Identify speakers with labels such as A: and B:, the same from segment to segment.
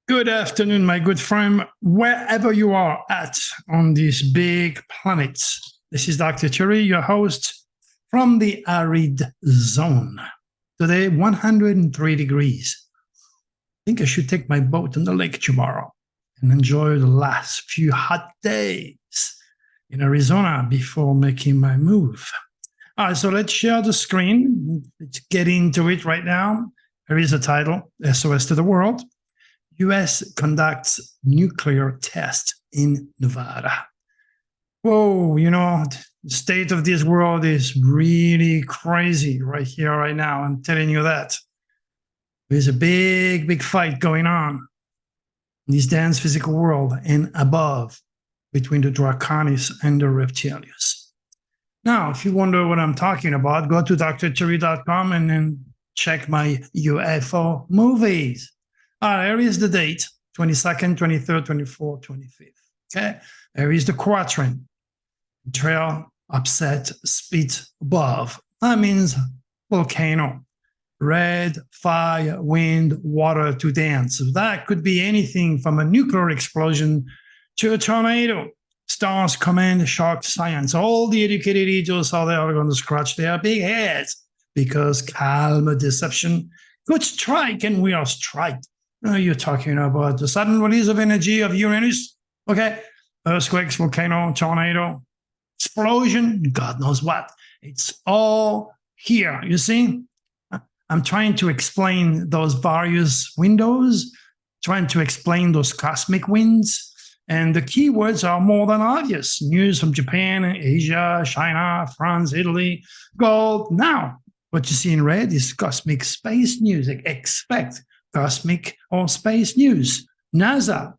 A: Good afternoon, my good friend, wherever you are at on this big planet. This is Dr. Thierry, your host from the arid zone. Today, 103 degrees. I think I should take my boat on the lake tomorrow and enjoy the last few hot days in Arizona before making my move. All right, so let's share the screen. Let's get into it right now. Here is the title, SOS to the World. U.S. conducts nuclear test in Nevada. Whoa, the state of this world is really crazy right here, right now. I'm telling you that. There's a big, big fight going on in this dense physical world and above between the Draconis and the Reptilians. Now, if you wonder what I'm talking about, go to drthierry.com and then check my UFO movies. Here is the date, 22nd, 23rd, 24th, 25th. Okay, there is the quatrain. Trail, upset, spit, above. That means volcano. Red, fire, wind, water to dance. So that could be anything from a nuclear explosion to a tornado. Stars, command, shock, science. All the educated idiots out there are going to scratch their big heads because calm deception could strike and we are striked. You're talking about the sudden release of energy of Uranus, okay? Earthquakes, volcano, tornado, explosion, God knows what. It's all here, you see? I'm trying to explain those various windows, trying to explain those cosmic winds, and the keywords are more than obvious. News from Japan, Asia, China, France, Italy, gold. Now, what you see in red is cosmic space news. Expect cosmic or space news. NASA,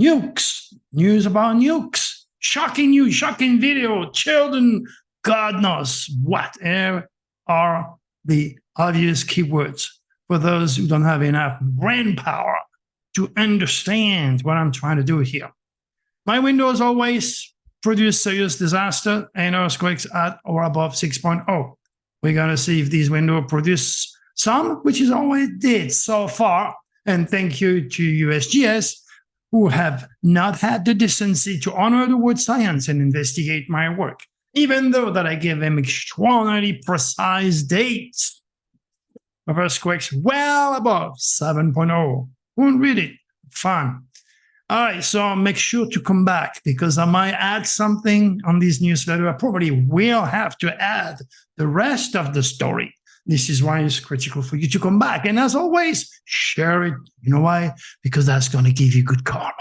A: nukes, news about nukes, shocking news, shocking video, children, God knows what. Here are the obvious keywords for those who don't have enough brain power to understand what I'm trying to do here. My windows always produce serious disaster and earthquakes at or above 6.0. We're going to see if these windows produce some, which is all it did so far. And thank you to USGS, who have not had the decency to honor the word science and investigate my work, even though that I give them extraordinarily precise dates of earthquakes well above 7.0. Won't read it. Fun. All right, so make sure to come back because I might add something on this newsletter. I probably will have to add the rest of the story. This is why it's critical for you to come back. And as always, share it. You know why? Because that's going to give you good karma.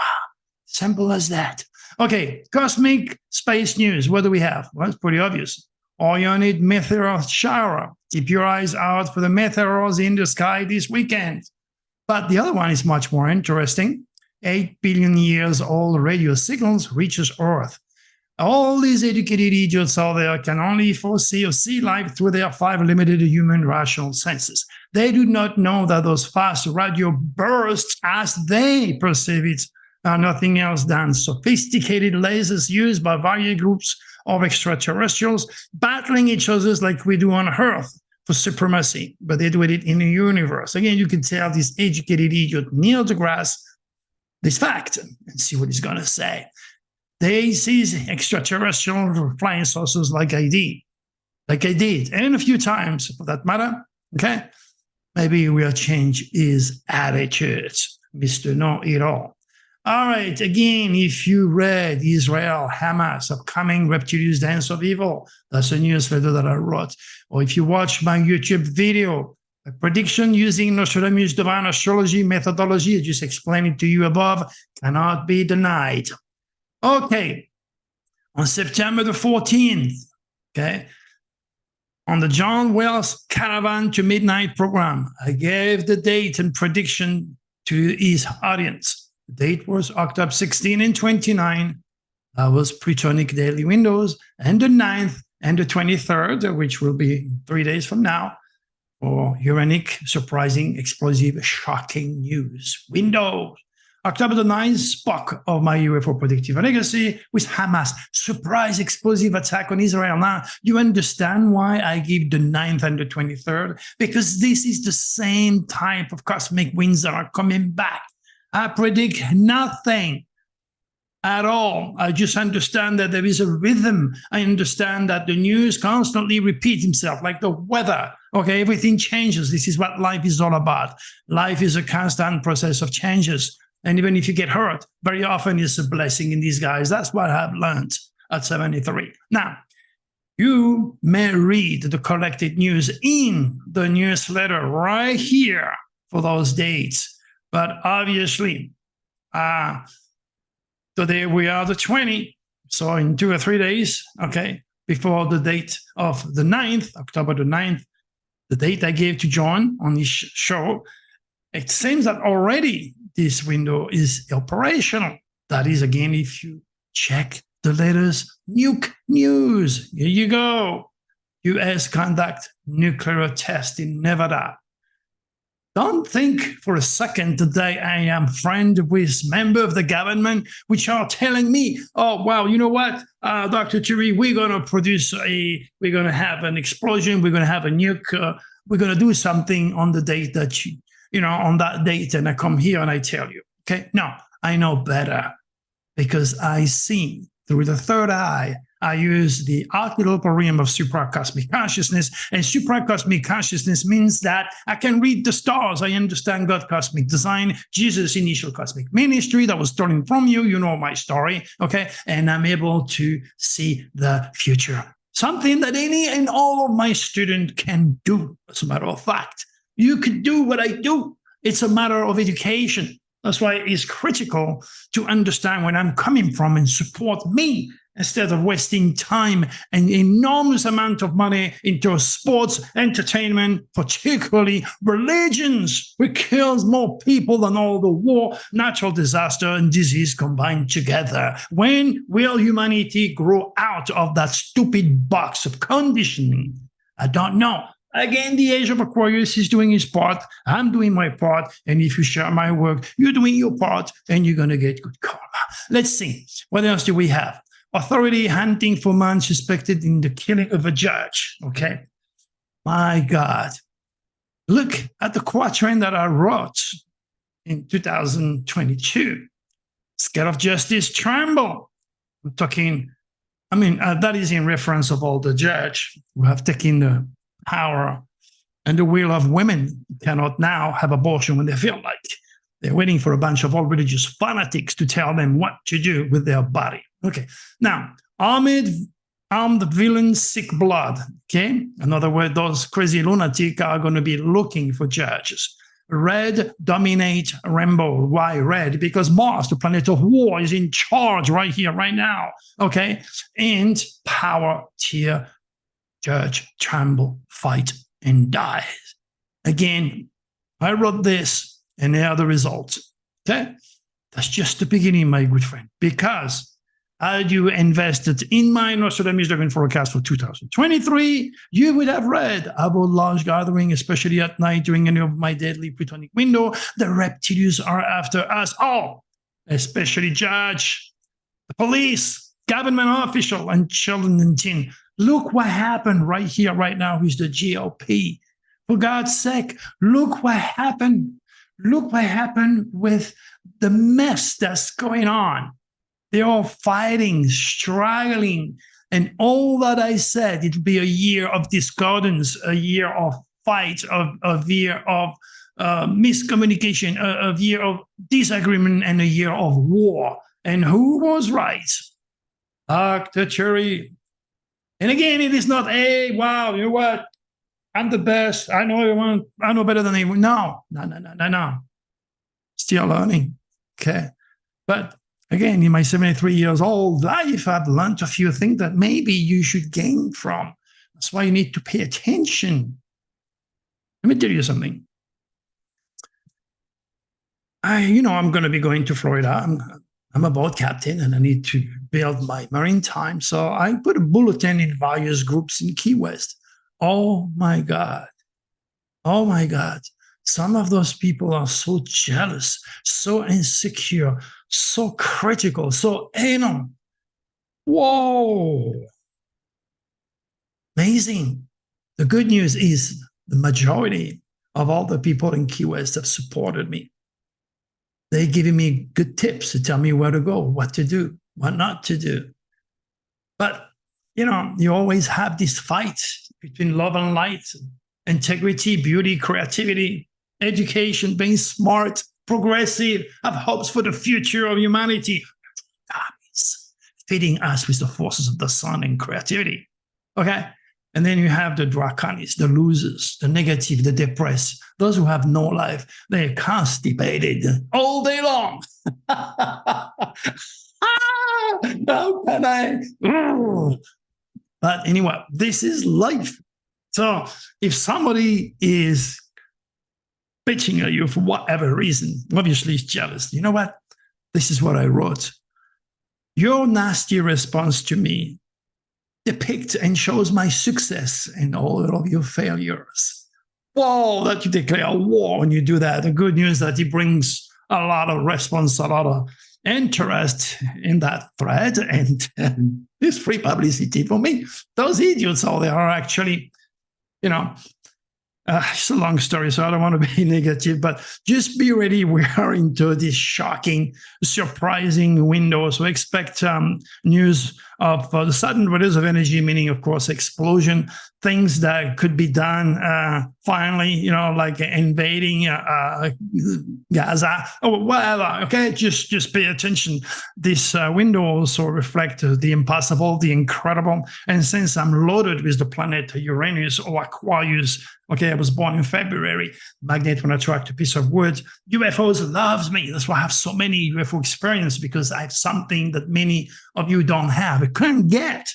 A: Simple as that. Okay, cosmic space news. What do we have? Well, it's pretty obvious. Ionic meteor shower. Keep your eyes out for the meteors in the sky this weekend. But the other one is much more interesting. 8 billion years old radio signals reaches Earth. All these educated idiots out there can only foresee or see life through their 5 limited human rational senses. They do not know that those fast radio bursts, as they perceive it, are nothing else than sophisticated lasers used by various groups of extraterrestrials battling each other like we do on Earth for supremacy, but they do it in the universe. Again, you can tell this educated idiot Neil deGrasse this fact and see what he's going to say. They see extraterrestrial flying saucers like I did, and a few times for that matter. Okay, maybe we'll change his attitude, Mr. Know-it-all. All right, again, if you read Israel, Hamas, upcoming reptilian dance of evil, that's a newsletter that I wrote. Or if you watch my YouTube video, a prediction using Nostradamus' divine astrology methodology, I just explained it to you above, cannot be denied. Okay, on September the 14th, okay, on the John Wells Caravan to Midnight program, I gave the date and prediction to his audience. The date was October 16 and 29. That was Plutonic daily windows, and the 9th and the 23rd, which will be 3 days from now, for Uranic, surprising, explosive, shocking news windows. October the 9th, Spock of my UFO Predictive Legacy with Hamas, surprise explosive attack on Israel. Now, you understand why I give the 9th and the 23rd? Because this is the same type of cosmic winds that are coming back I predict nothing at all. I just understand that there is a rhythm. I understand that the news constantly repeats itself, like the weather. Okay, everything changes. This is what life is all about. Life is a constant process of changes. And even if you get hurt, very often it's a blessing in disguise. That's what I've learned at 73. Now, you may read the collected news in the newsletter right here for those dates. But obviously, today we are the 20th. So in 2 or 3 days, okay, before the date of the 9th, October the 9th, the date I gave to John on his show, it seems that already this window is operational. That is, again, if you check the latest nuke news. Here you go. US conduct nuclear test in Nevada. Don't think for a second today I am friend with member of the government which are telling me, oh, well, you know what, Dr. Thury, we're going to have an explosion, we're going to have a nuke, we're going to do something on the date that on that date, and I come here and I tell you, okay? No, I know better because I see through the third eye. I use the equilibrium of supracosmic consciousness, and supracosmic consciousness means that I can read the stars. I understand God cosmic design, Jesus initial cosmic ministry that was stolen from you. You know my story, okay? And I'm able to see the future. Something that any and all of my students can do, as a matter of fact. You could do what I do. It's a matter of education. That's why it's critical to understand where I'm coming from and support me instead of wasting time and enormous amount of money into sports, entertainment, particularly religions, which kills more people than all the war, natural disaster, and disease combined together. When will humanity grow out of that stupid box of conditioning? I don't know. Again, the age of Aquarius is doing his part. I'm doing my part. And if you share my work, you're doing your part and you're going to get good karma. Let's see. What else do we have? Authority hunting for man suspected in the killing of a judge. Okay. My God. Look at the quatrain that I wrote in 2022. Scared of justice, tremble. I'm talking, that is in reference of all the judge who have taken the power and the will of women cannot now have abortion when they feel like. They're waiting for a bunch of all religious fanatics to tell them what to do with their body. Okay. Now, armed villains seek blood. Okay. In other words, those crazy lunatics are going to be looking for judges. Red dominate rainbow. Why red? Because Mars, the planet of war, is in charge right here, right now. Okay. And power tier. Judge, tremble, fight, and die. Again, I wrote this, and here are the results. Okay? That's just the beginning, my good friend, because had you invested in my Nostradamus Dragon forecast for 2023, you would have read about large gathering, especially at night during any of my deadly Plutonic window. The reptilians are after us all, especially judge, the police, government official, and children and teen. Look what happened right here, right now, with the GOP. For God's sake, look what happened. Look what happened with the mess that's going on. They're all fighting, struggling, and all that I said, it will be a year of discordance, a year of fight, a year of miscommunication, a year of disagreement, and a year of war. And who was right? Dr. Thury. And again, it is not, hey, wow, you know what? I'm the best. I know everyone. I know better than anyone. No. Still learning. Okay. But again, in my 73 years old life, I've learned a few things that maybe you should gain from. That's why you need to pay attention. Let me tell you something. I'm going to be going to Florida. I'm a boat captain and I need to build my marine time. So I put a bulletin in various groups in Key West. Oh my God. Some of those people are so jealous, so insecure, so critical, so anal. Whoa. Amazing. The good news is the majority of all the people in Key West have supported me. They're giving me good tips to tell me where to go, what to do, what not to do. But, you always have this fight between love and light, integrity, beauty, creativity, education, being smart, progressive, have hopes for the future of humanity. Is feeding us with the forces of the sun and creativity. Okay? And then you have the draconics, the losers, the negative, the depressed, those who have no life. They're constipated all day long. How can I? But anyway, this is life. So if somebody is bitching at you for whatever reason, obviously he's jealous. You know what? This is what I wrote. Your nasty response to me depicts and shows my success and all of your failures. Whoa, that you declare war when you do that. The good news is that it brings a lot of response, a lot of interest in that thread, and it's free publicity for me. Those idiots out there are actually, it's a long story, so I don't want to be negative, but just be ready. We are into this shocking, surprising window. So expect news of the sudden release of energy, meaning, of course, explosion, things that could be done finally, like invading Gaza or whatever. Okay, just pay attention. This window also reflects the impossible, the incredible. And since I'm loaded with the planet Uranus or Aquarius, okay, I was born in February. Magnet when I attract a piece of wood. UFOs loves me. That's why I have so many UFO experience, because I have something that many of you don't have. I couldn't get.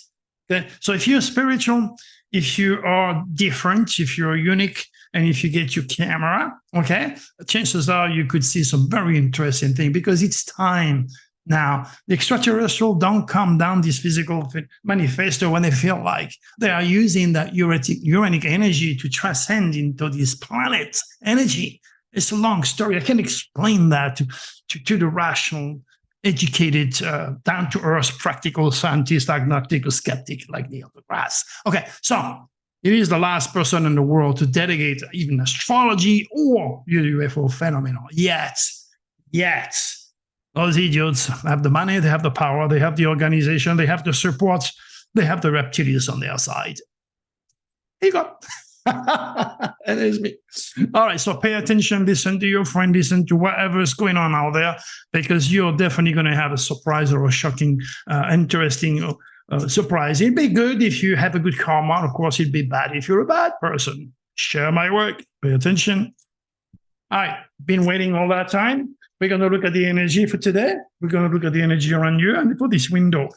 A: Okay? So if you're spiritual, if you are different, if you're unique, and if you get your camera, okay, chances are you could see some very interesting things, because it's time now. The extraterrestrial don't come down this physical manifesto when they feel like. They are using that uranic energy to transcend into this planet energy. It's a long story. I can't explain that to the rational, educated, down-to-earth, practical scientist, agnostic, or skeptic like Neil deGrasse. Okay, so it is the last person in the world to dedicate even astrology or UFO phenomenon. Yet. Those idiots have the money, they have the power, they have the organization, they have the support, they have the reptilians on their side. Here you go. And there's me. All right, so pay attention, listen to your friend, listen to whatever's going on out there, because you're definitely going to have a surprise or a shocking, interesting surprise. It'd be good if you have a good karma. Of course, it'd be bad if you're a bad person. Share my work. Pay attention. All right, been waiting all that time. We're going to look at the energy for today. We're going to look at the energy around you and for this window.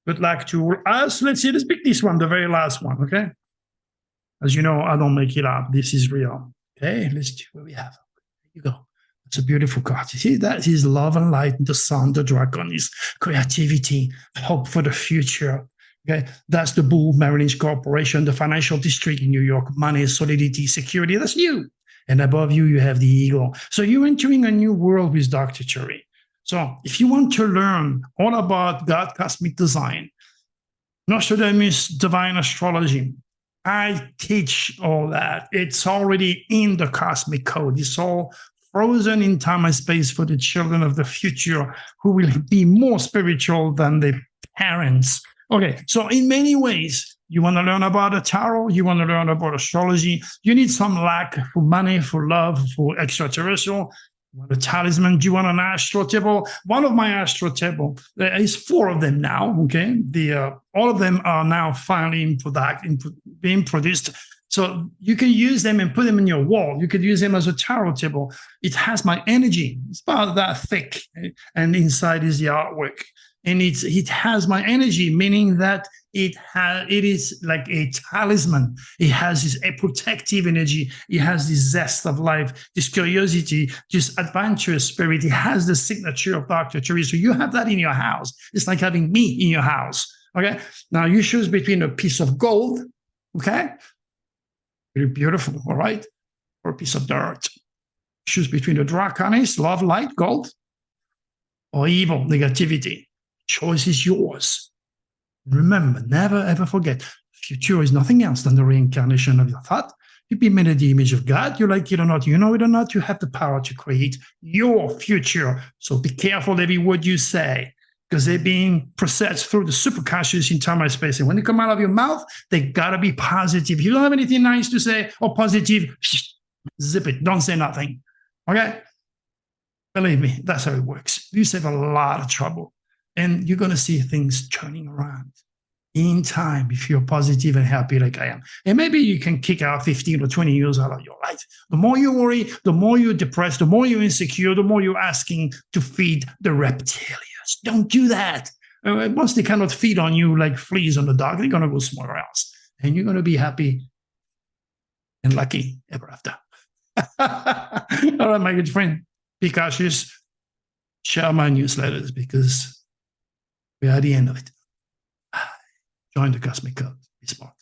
A: Good luck to us. Let's pick this one, the very last one, okay? As you know, I don't make it up. This is real. Okay, let's see what we have. There you go. It's a beautiful card. You see, that is love and light, the sun, the dragon is creativity, hope for the future. Okay, that's the Bull Merrill Lynch Corporation, the financial district in New York, money, solidity, security. That's you. And above you, you have the eagle. So you're entering a new world with Dr. Cherry. So if you want to learn all about God, cosmic design, Nostradamus, divine astrology, I teach all that. It's already in the cosmic code. It's all frozen in time and space for the children of the future who will be more spiritual than their parents. Okay, so in many ways, you want to learn about the tarot, you want to learn about astrology, you need some lack for money, for love, for extraterrestrial. You want a talisman? Do you want an astro table? One of my astro table, there is 4 of them now, okay? All of them are now finally being produced. So you can use them and put them in your wall. You could use them as a tarot table. It has my energy. It's about that thick, and inside is the artwork. And it has my energy, meaning that it is like a talisman. It has this protective energy. It has this zest of life, this curiosity, this adventurous spirit. It has the signature of Dr. Cherry. So you have that in your house. It's like having me in your house. Okay. Now you choose between a piece of gold. Okay. Very beautiful. All right. Or a piece of dirt. Choose between the draconis, love, light, gold, or evil, negativity. Choice is yours. Remember, never ever forget, future is nothing else than the reincarnation of your thought. You've been made in the image of God. You like it or not, you know it or not, you have the power to create your future. So be careful every word you say, because they're being processed through the superconscious in time and space. And when they come out of your mouth, they gotta be positive. If you don't have anything nice to say or positive, zip it. Don't say nothing. Okay? Believe me, that's how it works. You save a lot of trouble, and you're gonna see things turning around in time if you're positive and happy like I am. And maybe you can kick out 15 or 20 years out of your life. The more you worry, the more you're depressed, the more you're insecure, the more you're asking to feed the reptilians. Don't do that. Once they cannot feed on you like fleas on the dog, they're going to go somewhere else. And you're going to be happy and lucky ever after. All right, my good friend, be cautious. Share my newsletters because we're at the end of it. Join the Cosmic Club. Be smart.